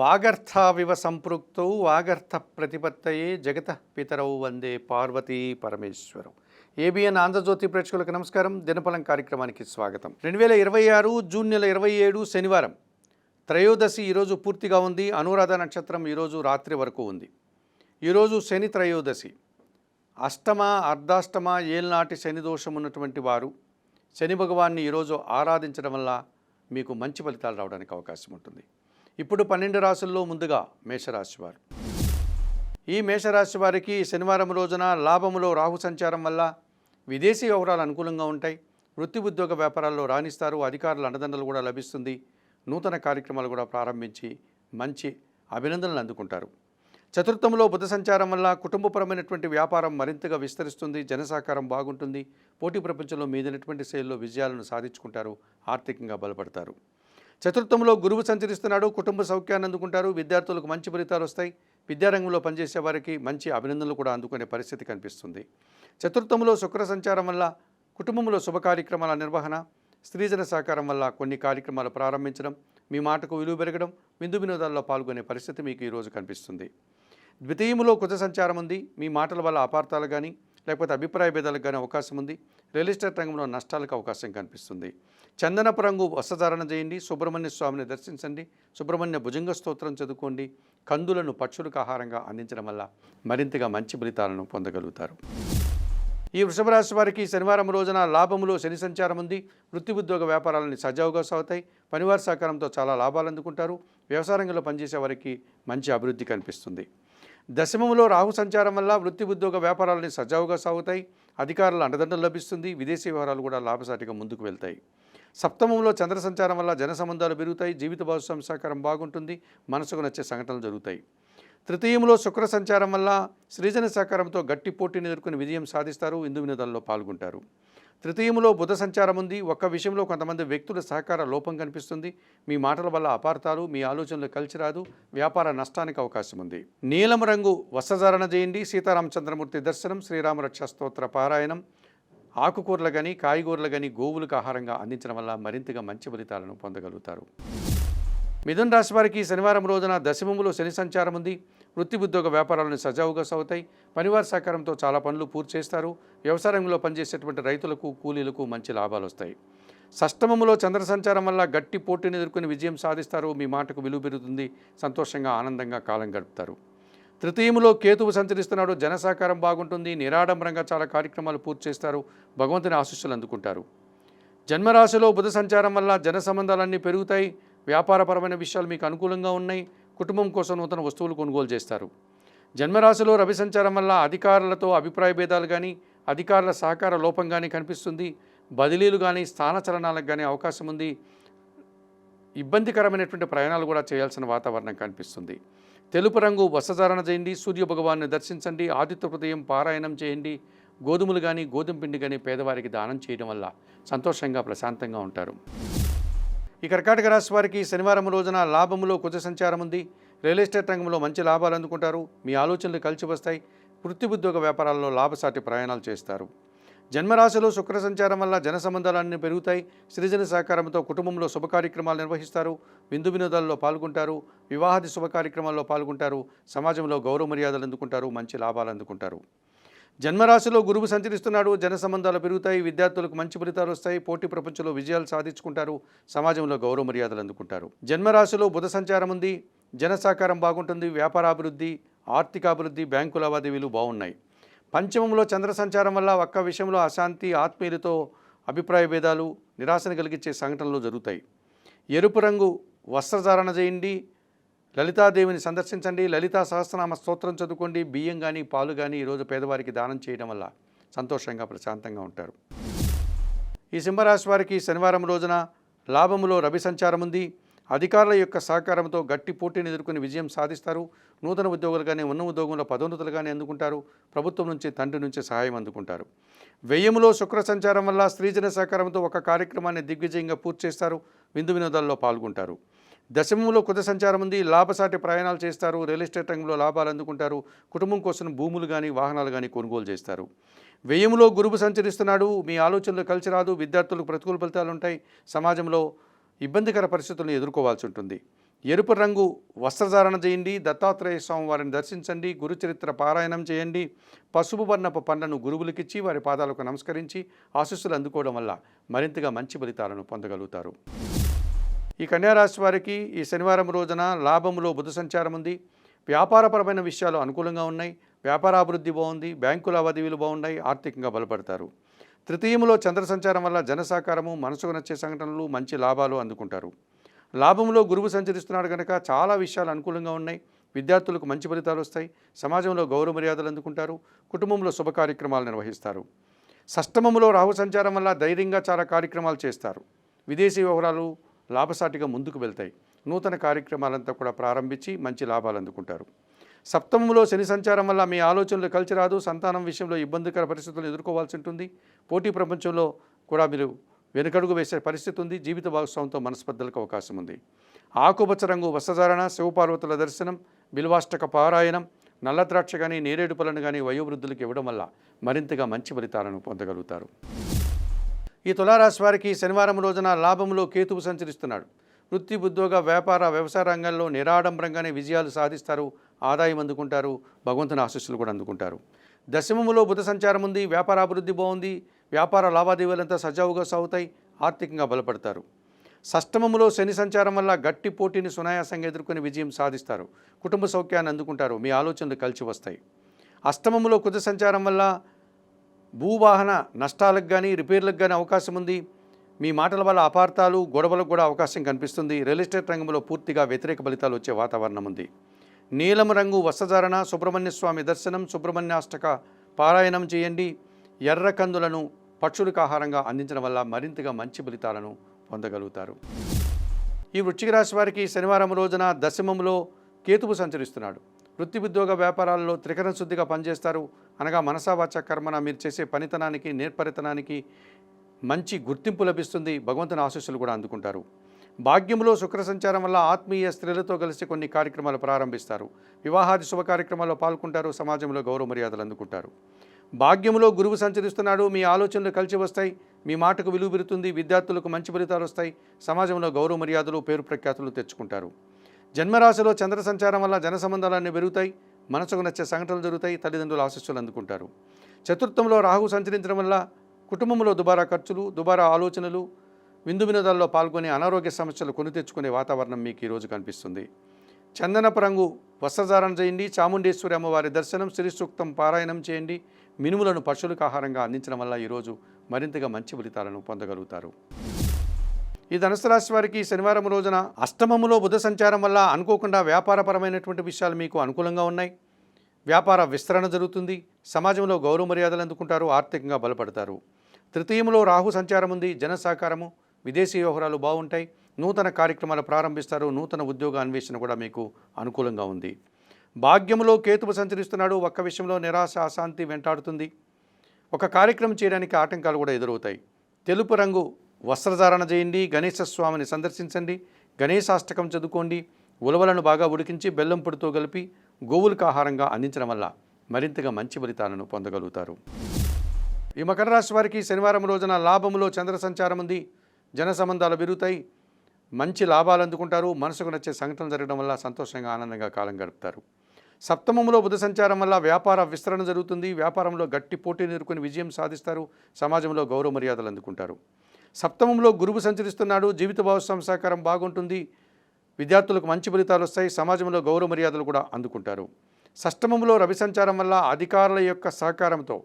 వాగర్థావివ సంపృక్తౌ వాగర్థ ప్రతిపత్తయే జగత పితరౌ వందే పార్వతీ పరమేశ్వరం. ఏబిఎన్ ఆంధ్రజ్యోతి ప్రేక్షకులకు నమస్కారం. దినఫలం కార్యక్రమానికి స్వాగతం. 2026 జూన్ నెల 27 శనివారం త్రయోదశి ఈరోజు పూర్తిగా ఉంది. అనురాధ నక్షత్రం ఈరోజు రాత్రి వరకు ఉంది. ఈరోజు శని త్రయోదశి. అష్టమ అర్ధాష్టమ ఏల్నాటి శని దోషం ఉన్నటువంటి వారు శని భగవాన్ని ఈరోజు ఆరాధించడం వల్ల మీకు మంచి ఫలితాలు రావడానికి అవకాశం ఉంటుంది. ఇప్పుడు 12 రాశుల్లో ముందుగా మేషరాశి వారు. ఈ మేషరాశి వారికి శనివారం రోజున లాభములో రాహు సంచారం వల్ల విదేశీ వ్యవహారాలు అనుకూలంగా ఉంటాయి. వృత్తి ఉద్యోగ వ్యాపారాల్లో రాణిస్తారు. అధికారుల అండదండలు కూడా లభిస్తుంది. నూతన కార్యక్రమాలు కూడా ప్రారంభించి మంచి అభినందనలు అందుకుంటారు. చతుర్థంలో బుధ సంచారం వల్ల కుటుంబపరమైనటువంటి వ్యాపారం మరింతగా విస్తరిస్తుంది. జనసహకారం బాగుంటుంది. పోటీ ప్రపంచంలో మీదైనటువంటి శైలిలో విజయాలను సాధించుకుంటారు. ఆర్థికంగా బలపడతారు. చతుర్థంలో గురువు సంచరిస్తున్నాడు. కుటుంబ సౌఖ్యాన్ని అందుకుంటారు. విద్యార్థులకు మంచి ఫలితాలు వస్తాయి. విద్యారంగంలో పనిచేసే వారికి మంచి అభినందనలు కూడా అందుకునే పరిస్థితి కనిపిస్తుంది. చతుర్థంలో శుక్ర సంచారం వల్ల కుటుంబంలో శుభ కార్యక్రమాల నిర్వహణ, స్త్రీజన సహకారం వల్ల కొన్ని కార్యక్రమాలు ప్రారంభించడం, మీ మాటకు విలువ పెరగడం, విందు వినోదాల్లో పాల్గొనే పరిస్థితి మీకు ఈరోజు కనిపిస్తుంది. ద్వితీయములో కుజ సంచారం ఉంది. మీ మాటల వల్ల అపార్థాలు కానీ లేకపోతే అభిప్రాయ భేదాలకు కానీ అవకాశం ఉంది. రియల్ ఎస్టేట్ రంగంలో నష్టాలకు అవకాశం కనిపిస్తుంది. చందనపు రంగు వస్త్రధారణ చేయండి. సుబ్రహ్మణ్య స్వామిని దర్శించండి. సుబ్రహ్మణ్య భుజంగ స్తోత్రం చదువుకోండి. కందులను పక్షులకు ఆహారంగా అందించడం వల్ల మరింతగా మంచి ఫలితాలను పొందగలుగుతారు. ఈ వృషభ రాశి వారికి శనివారం రోజున లాభములో శని సంచారం ఉంది. వృత్తి ఉద్యోగ వ్యాపారాలని సజావుగా సాగుతాయి. పనివారి సహకారంతో చాలా లాభాలు అందుకుంటారు. వ్యవసాయ రంగంలో పనిచేసే వారికి మంచి అభివృద్ధి కనిపిస్తుంది. దశమములో రాహు సంచారం వల్ల వృత్తి ఉద్యోగ వ్యాపారాలని సజావుగా సాగుతాయి. అధికారుల అండదండలు లభిస్తుంది. విదేశీ వ్యవహారాలు కూడా లాభసాటిగా ముందుకు వెళ్తాయి. సప్తమంలో చంద్ర సంచారం వల్ల జన సంబంధాలు పెరుగుతాయి. జీవిత భాగస్వామి సహకారం బాగుంటుంది. మనసుకు నచ్చే సంఘటనలు జరుగుతాయి. తృతీయంలో శుక్ర సంచారం వల్ల సృజన సహకారంతో గట్టి పోటీని ఎదుర్కొని విజయం సాధిస్తారు. విందు వినోదాల్లో పాల్గొంటారు. తృతీయంలో బుధ సంచారం ఉంది. ఒక్క విషయంలో కొంతమంది వ్యక్తుల సహకార లోపం కనిపిస్తుంది. మీ మాటల వల్ల అపార్థాలు, మీ ఆలోచనలు కలిసి రాదు. వ్యాపార నష్టానికి అవకాశం ఉంది. నీలం రంగు వస్త్రధారణ చేయండి. సీతారామచంద్రమూర్తి దర్శనం, శ్రీరామరక్ష స్తోత్ర పారాయణం, ఆకుకూరలు కానీ కాయగూరలు కానీ గోవులకు ఆహారంగా అందించడం వల్ల మరింతగా మంచి ఫలితాలను పొందగలుగుతారు. మిథున రాశి వారికి శనివారం రోజున దశమములో శని సంచారం ఉంది. వృత్తి ఉద్యోగ వ్యాపారాలను సజావుగా సాగుతాయి. పనివారి సహకారంతో చాలా పనులు పూర్తి చేస్తారు. వ్యవసాయ రంగంలో పనిచేసేటువంటి రైతులకు, కూలీలకు మంచి లాభాలు వస్తాయి. షష్టమములో చంద్ర సంచారం వల్ల గట్టి పోటీని ఎదుర్కొని విజయం సాధిస్తారు. మీ మాటకు విలువ పెరుగుతుంది. సంతోషంగా ఆనందంగా కాలం గడుపుతారు. తృతీయములో కేతువు సంచరిస్తున్నాడు. జన సహకారం బాగుంటుంది. నిరాడంబరంగా చాలా కార్యక్రమాలు పూర్తి చేస్తారు. భగవంతుని ఆశీస్సులు అందుకుంటారు. జన్మరాశిలో బుధ సంచారం వల్ల జన సంబంధాలన్నీ పెరుగుతాయి. వ్యాపారపరమైన విషయాలు మీకు అనుకూలంగా ఉన్నాయి. కుటుంబం కోసం నూతన వస్తువులు కొనుగోలు చేస్తారు. జన్మరాశిలో రవి సంచారం వల్ల అధికారులతో అభిప్రాయ భేదాలు కానీ అధికారుల సహకార లోపం కానీ కనిపిస్తుంది. బదిలీలు కానీ స్థానచలనాలకు కానీ అవకాశం ఉంది. ఇబ్బందికరమైనటువంటి ప్రయాణాలు కూడా చేయాల్సిన వాతావరణం కనిపిస్తుంది. తెలుపు రంగు వస్త్రధారణ చేయండి. సూర్య భగవాన్ని దర్శించండి. ఆదిత్య హృదయం పారాయణం చేయండి. గోధుమలు కానీ గోధుమ పిండి కానీ పేదవారికి దానం చేయడం వల్ల సంతోషంగా ప్రశాంతంగా ఉంటారు. ఈ కర్కాటక రాశి వారికి శనివారం రోజున లాభములో కుజ సంచారం ఉంది. రియల్ ఎస్టేట్ రంగంలో మంచి లాభాలు అందుకుంటారు. మీ ఆలోచనలు కలిసి వస్తాయి. వృత్తి ఉద్యోగ వ్యాపారాల్లో లాభసాటి ప్రయాణాలు చేస్తారు. జన్మరాశిలో శుక్ర సంచారం వల్ల జన సంబంధాలన్నీ పెరుగుతాయి. సృజన సహకారంతో కుటుంబంలో శుభ కార్యక్రమాలు నిర్వహిస్తారు. విందు వినోదాల్లో పాల్గొంటారు. వివాహాది శుభ కార్యక్రమాల్లో పాల్గొంటారు. సమాజంలో గౌరవ మర్యాదలు అందుకుంటారు. మంచి లాభాలు అందుకుంటారు. జన్మరాశిలో గురువు సంచరిస్తున్నాడు. జన సంబంధాలు పెరుగుతాయి. విద్యార్థులకు మంచి ఫలితాలు వస్తాయి. పోటీ ప్రపంచంలో విజయాలు సాధించుకుంటారు. సమాజంలో గౌరవ మర్యాదలు అందుకుంటారు. జన్మరాశిలో బుధ సంచారం ఉంది. జన సహకారం బాగుంటుంది. వ్యాపారాభివృద్ధి, ఆర్థికాభివృద్ధి, బ్యాంకు లావాదేవీలు బాగున్నాయి. పంచమంలో చంద్ర సంచారం వల్ల ఒక్క విషయంలో అశాంతి, ఆత్మీయులతో అభిప్రాయ భేదాలు, నిరాశను కలిగించే సంఘటనలు జరుగుతాయి. ఎరుపు రంగు వస్త్రధారణ చేయండి. లలితాదేవిని సందర్శించండి. లలితా సహస్రనామ స్తోత్రం చదువుకోండి. బియ్యం కానీ పాలు కానీ ఈరోజు పేదవారికి దానం చేయడం వల్ల సంతోషంగా ప్రశాంతంగా ఉంటారు. ఈ సింహరాశి వారికి శనివారం రోజున లాభములో రవి సంచారం ఉంది. అధికారుల యొక్క సహకారంతో గట్టి పోటీని ఎదుర్కొని విజయం సాధిస్తారు. నూతన ఉద్యోగులు కానీ ఉన్న ఉద్యోగంలో పదోన్నతులు కానీ అందుకుంటారు. ప్రభుత్వం నుంచి తండ్రి నుంచి సహాయం అందుకుంటారు. వ్యయములో శుక్ర సంచారం వల్ల స్త్రీజన సహకారంతో ఒక కార్యక్రమాన్ని దిగ్విజయంగా పూర్తి చేస్తారు. విందు వినోదాల్లో పాల్గొంటారు. దశమంలో కుజ సంచారం ఉంది. లాభసాటి ప్రయాణాలు చేస్తారు. రియల్ ఎస్టేట్ రంగంలో లాభాలు అందుకుంటారు. కుటుంబం కోసం భూములు కానీ వాహనాలు కానీ కొనుగోలు చేస్తారు. వ్యయములో గురువు సంచరిస్తున్నాడు. మీ ఆలోచనలు కలిసి రాదు. విద్యార్థులకు ప్రతికూల ఫలితాలు ఉంటాయి. సమాజంలో ఇబ్బందికర పరిస్థితులను ఎదుర్కోవాల్సి ఉంటుంది. ఎరుపు రంగు వస్త్రధారణ చేయండి, దత్తాత్రేయ స్వామి వారిని దర్శించండి, గురుచరిత్ర పారాయణం చేయండి, పసుపు వర్ణపు పండ్లను గురువులకిచ్చి వారి పాదాలకు నమస్కరించి ఆశీస్సులు అందుకోవడం వల్ల మరింతగా మంచి ఫలితాలను పొందగలుగుతారు. ఈ కన్యారాశి వారికి ఈ శనివారం రోజున లాభంలో బుధ సంచారం ఉంది. వ్యాపారపరమైన విషయాలు అనుకూలంగా ఉన్నాయి. వ్యాపారాభివృద్ధి బాగుంది. బ్యాంకు లావాదేవీలు బాగున్నాయి. ఆర్థికంగా బలపడతారు. తృతీయంలో చంద్ర సంచారం వల్ల జనసాకారము, మనసుకు నచ్చే సంఘటనలు, మంచి లాభాలు అందుకుంటారు. లాభంలో గురువు సంచరిస్తున్నాడు కనుక చాలా విషయాలు అనుకూలంగా ఉన్నాయి. విద్యార్థులకు మంచి ఫలితాలు వస్తాయి. సమాజంలో గౌరవ మర్యాదలు అందుకుంటారు. కుటుంబంలో శుభ కార్యక్రమాలు నిర్వహిస్తారు. షష్టమంలో రాహు సంచారం వల్ల ధైర్యంగా చాలా కార్యక్రమాలు చేస్తారు. విదేశీ వ్యవహారాలు లాభసాటిగా ముందుకు వెళ్తాయి. నూతన కార్యక్రమాలంతా కూడా ప్రారంభించి మంచి లాభాలు అందుకుంటారు. సప్తమంలో శని సంచారం వల్ల మీ ఆలోచనలు కలిసి రాదు. సంతానం విషయంలో ఇబ్బందికర పరిస్థితులు ఎదుర్కోవాల్సి ఉంటుంది. పోటీ ప్రపంచంలో కూడా మీరు వెనుకడుగు వేసే పరిస్థితి ఉంది. జీవిత భాగస్వామితో మనస్పర్ధలకు అవకాశం ఉంది. ఆకుపచ్చ రంగు వస్త్రధారణ, శివపార్వతుల దర్శనం, బిల్వాష్టక పారాయణం, నల్ల ద్రాక్ష కానీ నేరేడు పళ్ళను కానీ వయోవృద్ధులకు ఇవ్వడం వల్ల మరింతగా మంచి ఫలితాలను పొందగలుగుతారు. ఈ తులారాశి వారికి శనివారం రోజున లాభంలో కేతువు సంచరిస్తున్నాడు. వృత్తి, ఉద్యోగ, వ్యాపార, వ్యవసాయ రంగాల్లో నిరాడంబరంగానే విజయాలు సాధిస్తారు. ఆదాయం అందుకుంటారు. భగవంతుని ఆశీస్సులు కూడా అందుకుంటారు. దశమములో బుధ సంచారం ఉంది. వ్యాపారాభివృద్ధి బాగుంది. వ్యాపార లావాదేవీలంతా సజావుగా సాగుతాయి. ఆర్థికంగా బలపడతారు. షష్టమములో శని సంచారం వల్ల గట్టి పోటీని సునాయాసంగా ఎదుర్కొని విజయం సాధిస్తారు. కుటుంబ సౌఖ్యాన్ని అందుకుంటారు. మీ ఆలోచనలు కలిసి వస్తాయి. అష్టమములో కుజ సంచారం వల్ల భూవాహన నష్టాలకు కానీ రిపేర్లకు కానీ అవకాశం ఉంది. మీ మాటల వల్ల అపార్థాలు, గొడవలకు కూడా అవకాశం కనిపిస్తుంది. రియల్ ఎస్టేట్ రంగంలో పూర్తిగా వ్యతిరేక ఫలితాలు వచ్చే వాతావరణం ఉంది. నీలం రంగు వస్త్రధారణ, సుబ్రహ్మణ్య స్వామి దర్శనం, సుబ్రహ్మణ్యాష్టక పారాయణం చేయండి. ఎర్ర కందులను పక్షులకు ఆహారంగా అందించడం వల్ల మరింతగా మంచి ఫలితాలను పొందగలుగుతారు. ఈ వృశ్చిక రాశి వారికి శనివారం రోజున దశమంలో కేతువు సంచరిస్తున్నాడు. వృత్తి, ఉద్యోగ, వ్యాపారాల్లో త్రికరణ శుద్ధిగా పనిచేస్తారు. అనగా మనసా వాచ కర్మన మీరు చేసే పనితనానికి, నేర్పరితనానికి మంచి గుర్తింపు లభిస్తుంది. భగవంతుని ఆశీస్సులు కూడా అందుకుంటారు. భాగ్యంలో శుక్ర సంచారం వల్ల ఆత్మీయ స్త్రీలతో కలిసి కొన్ని కార్యక్రమాలు ప్రారంభిస్తారు. వివాహాది శుభ కార్యక్రమాల్లో పాల్గొంటారు. సమాజంలో గౌరవ మర్యాదలు అందుకుంటారు. భాగ్యంలో గురువు సంచరిస్తున్నాడు. మీ ఆలోచనలు కలిసి వస్తాయి. మీ మాటకు విలువ పెరుగుతుంది. విద్యార్థులకు మంచి ఫలితాలు వస్తాయి. సమాజంలో గౌరవ మర్యాదలు, పేరు ప్రఖ్యాతులు తెచ్చుకుంటారు. జన్మరాశిలో చంద్ర సంచారం వల్ల జన సంబంధాలన్నీ పెరుగుతాయి. మనసుకు నచ్చే సంఘటనలు జరుగుతాయి. తల్లిదండ్రుల ఆశీస్సులు అందుకుంటారు. చతుర్థంలో రాహు సంచరించడం వల్ల కుటుంబంలో దుబారా ఖర్చులు, దుబారా ఆలోచనలు, విందు వినోదాల్లో పాల్గొని అనారోగ్య సమస్యలు కొని తెచ్చుకునే వాతావరణం మీకు ఈరోజు కనిపిస్తుంది. చందనపు రంగు వస్త్రధారణ చేయండి. చాముండేశ్వరి అమ్మవారి దర్శనం, శ్రీ సూక్తం పారాయణం చేయండి. మినుములను పశువులకు ఆహారంగా అందించడం వల్ల ఈరోజు మరింతగా మంచి ఫలితాలను పొందగలుగుతారు. ఈ ధనుసు రాశి వారికి శనివారం రోజున అష్టమములో బుధ సంచారం వల్ల అనుకోకుండా వ్యాపారపరమైనటువంటి విషయాలు మీకు అనుకూలంగా ఉన్నాయి. వ్యాపార విస్తరణ జరుగుతుంది. సమాజంలో గౌరవ మర్యాదలు అందుకుంటారు. ఆర్థికంగా బలపడతారు. తృతీయంలో రాహు సంచారం ఉంది. జన సహకారము, విదేశీ వ్యవహారాలు బాగుంటాయి. నూతన కార్యక్రమాలు ప్రారంభిస్తారు. నూతన ఉద్యోగ అన్వేషణ కూడా మీకు అనుకూలంగా ఉంది. భాగ్యములో కేతువు సంచరిస్తున్నాడు. ఒక్క విషయంలో నిరాశ, అశాంతి వెంటాడుతుంది. ఒక కార్యక్రమం చేయడానికి ఆటంకాలు కూడా ఎదురవుతాయి. తెలుపు రంగు వస్త్రధారణ చేయండి. గణేశ స్వామిని సందర్శించండి. గణేశాష్టకం చదువుకోండి. ఉలవలను బాగా ఉడికించి బెల్లం పొడితో కలిపి గోవులకు ఆహారంగా అందించడం వల్ల మరింతగా మంచి ఫలితాలను పొందగలుగుతారు. ఈ మకర రాశి వారికి శనివారం రోజున లాభములో చంద్ర సంచారం ఉంది. జన సంబంధాలు పెరుగుతాయి. మంచి లాభాలు అందుకుంటారు. మనసుకు నచ్చే సంఘటనలు జరగడం వల్ల సంతోషంగా, ఆనందంగా కాలం గడుపుతారు. సప్తమంలో బుధ సంచారం వల్ల వ్యాపార విస్తరణ జరుగుతుంది. వ్యాపారంలో గట్టి పోటీని ఎదుర్కొని విజయం సాధిస్తారు. సమాజంలో గౌరవ మర్యాదలు అందుకుంటారు. సప్తమంలో గురువు సంచరిస్తున్నాడు. జీవిత భాగస్వామి సహకారం బాగుంటుంది. విద్యార్థులకు మంచి ఫలితాలు వస్తాయి. సమాజంలో గౌరవ మర్యాదలు కూడా అందుకుంటారు. షష్టమంలో రవి సంచారం వల్ల అధికారుల యొక్క సహకారంతో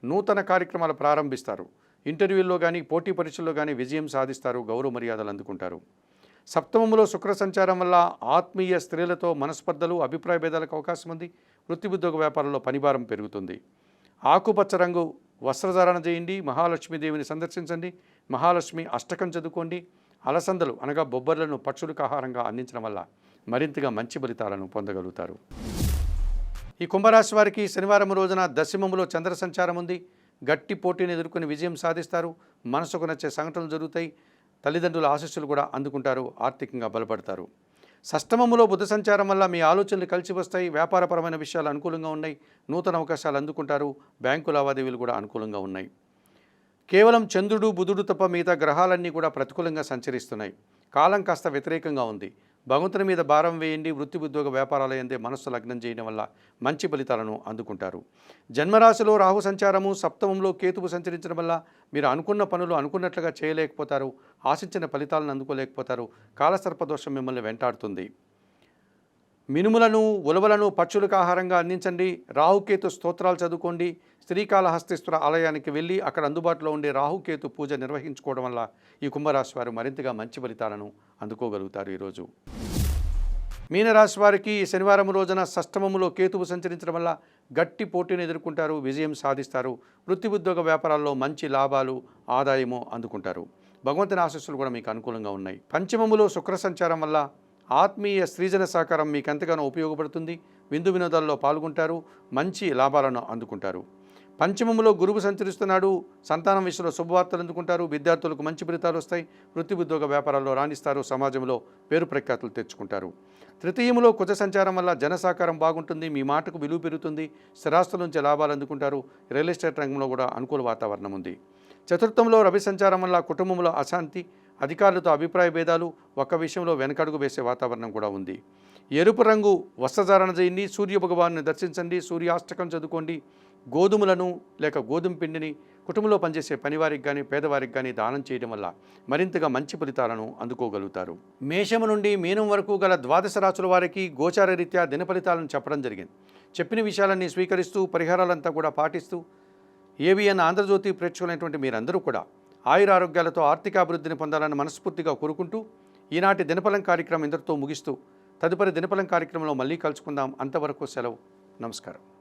నూతన కార్యక్రమాలు ప్రారంభిస్తారు. ఇంటర్వ్యూల్లో కానీ, పోటీ పరీక్షల్లో కానీ విజయం సాధిస్తారు. గౌరవ మర్యాదలు అందుకుంటారు. సప్తమంలో శుక్ర సంచారం వల్ల ఆత్మీయ స్త్రీలతో మనస్పర్ధలు, అభిప్రాయ భేదాలకు అవకాశం ఉంది. వృత్తి, ఉద్యోగ, వ్యాపారంలో పనిభారం పెరుగుతుంది. ఆకుపచ్చ రంగు వస్త్రధారణ చేయండి. మహాలక్ష్మీదేవిని సందర్శించండి. మహాలక్ష్మి అష్టకం చదువుకోండి. అలసందలు అనగా బొబ్బర్లను పక్షులకు ఆహారంగా అందించడం వల్ల మరింతగా మంచి ఫలితాలను పొందగలుగుతారు. ఈ కుంభరాశి వారికి శనివారం రోజున దశమములో చంద్ర సంచారం ఉంది. గట్టి పోటీని ఎదుర్కొని విజయం సాధిస్తారు. మనసుకు నచ్చే సంఘటనలు జరుగుతాయి. తల్లిదండ్రుల ఆశీస్సులు కూడా అందుకుంటారు. ఆర్థికంగా బలపడతారు. షష్టమములో బుధ సంచారం వల్ల మీ ఆలోచనలు కలిసి వస్తాయి. వ్యాపారపరమైన విషయాలు అనుకూలంగా ఉన్నాయి. నూతన అవకాశాలు అందుకుంటారు. బ్యాంకు లావాదేవీలు కూడా అనుకూలంగా ఉన్నాయి. కేవలం చంద్రుడు, బుధుడు తప్ప మిగతా గ్రహాలన్నీ కూడా ప్రతికూలంగా సంచరిస్తున్నాయి. కాలం కాస్త వ్యతిరేకంగా ఉంది. భగవంతుని మీద భారం వేయండి. వృత్తి ఉద్యోగ వ్యాపారాల యందే మనస్సు లగ్నం చేయడం వల్ల మంచి ఫలితాలను అందుకుంటారు. జన్మరాశిలో రాహు సంచారము, సప్తమంలో కేతువు సంచరించడం వల్ల మీరు అనుకున్న పనులు అనుకున్నట్లుగా చేయలేకపోతారు. ఆశించిన ఫలితాలను అందుకోలేకపోతారు. కాలసర్పదోషం మిమ్మల్ని వెంటాడుతుంది. మినుములను, ఉలవలను పక్షులకు ఆహారంగా అందించండి. రాహుకేతు స్తోత్రాలు చదువుకోండి. శ్రీకాళహస్తీశ్వర ఆలయానికి వెళ్ళి అక్కడ అందుబాటులో ఉండే రాహుకేతు పూజ నిర్వహించుకోవడం వల్ల ఈ కుంభరాశి వారు మరింతగా మంచి ఫలితాలను అందుకోగలుగుతారు. ఈరోజు మీనరాశి వారికి ఈ శనివారం రోజున షష్టమములో కేతువు సంచరించడం వల్ల గట్టి పోటీని ఎదుర్కొంటారు. విజయం సాధిస్తారు. వృత్తి ఉద్యోగ వ్యాపారాల్లో మంచి లాభాలు, ఆదాయము అందుకుంటారు. భగవంతుని ఆశీస్సులు కూడా మీకు అనుకూలంగా ఉన్నాయి. పంచమములో శుక్ర సంచారం వల్ల ఆత్మీయ స్త్రీజన సహకారం మీకు ఎంతగానో ఉపయోగపడుతుంది. విందు వినోదాల్లో పాల్గొంటారు. మంచి లాభాలను అందుకుంటారు. పంచమములో గురువు సంచరిస్తున్నాడు. సంతానం విషయంలో శుభవార్తలు అందుకుంటారు. విద్యార్థులకు మంచి ఫలితాలు వస్తాయి. వృత్తి ఉద్యోగ వ్యాపారాల్లో రాణిస్తారు. సమాజంలో పేరు ప్రఖ్యాతులు తెచ్చుకుంటారు. తృతీయములో కుజ సంచారం వల్ల జన సహకారం బాగుంటుంది. మీ మాటకు విలువ పెరుగుతుంది. స్థిరాస్తుల నుంచి లాభాలు అందుకుంటారు. రియల్ ఎస్టేట్ రంగంలో కూడా అనుకూల వాతావరణం ఉంది. చతుర్థంలో రవి సంచారం వల్ల కుటుంబంలో అశాంతి, అధికారులతో అభిప్రాయ భేదాలు, ఒక్క విషయంలో వెనకడుగు వేసే వాతావరణం కూడా ఉంది. ఎరుపు రంగు వస్త్రధారణ చేయండి. సూర్య భగవాన్ని దర్శించండి. సూర్యాష్టకం చదువుకోండి. గోధుమలను లేక గోధుమ పిండిని కుటుంబంలో పనిచేసే పనివారికి కానీ పేదవారికి కానీ దానం చేయడం వల్ల మరింతగా మంచి ఫలితాలను అందుకోగలుగుతారు. మేషము నుండి మీనం వరకు గల ద్వాదశ రాశుల వారికి గోచార రీత్యా దిన ఫలితాలను చెప్పడం జరిగింది. చెప్పిన విషయాలన్నీ స్వీకరిస్తూ పరిహారాలంతా కూడా పాటిస్తూ ఏబిఎన్ ఆంధ్రజ్యోతి ప్రేక్షకులైనటువంటి మీరందరూ కూడా ఆయురారోగ్యాలతో ఆర్థికాభివృద్ధిని పొందాలని మనస్ఫూర్తిగా కోరుకుంటూ ఈనాటి దినఫలం కార్యక్రమం ఇంతటితో ముగిస్తూ తదుపరి దినఫలం కార్యక్రమంలో మళ్ళీ కలుసుకుందాం. అంతవరకు సెలవు. నమస్కారం.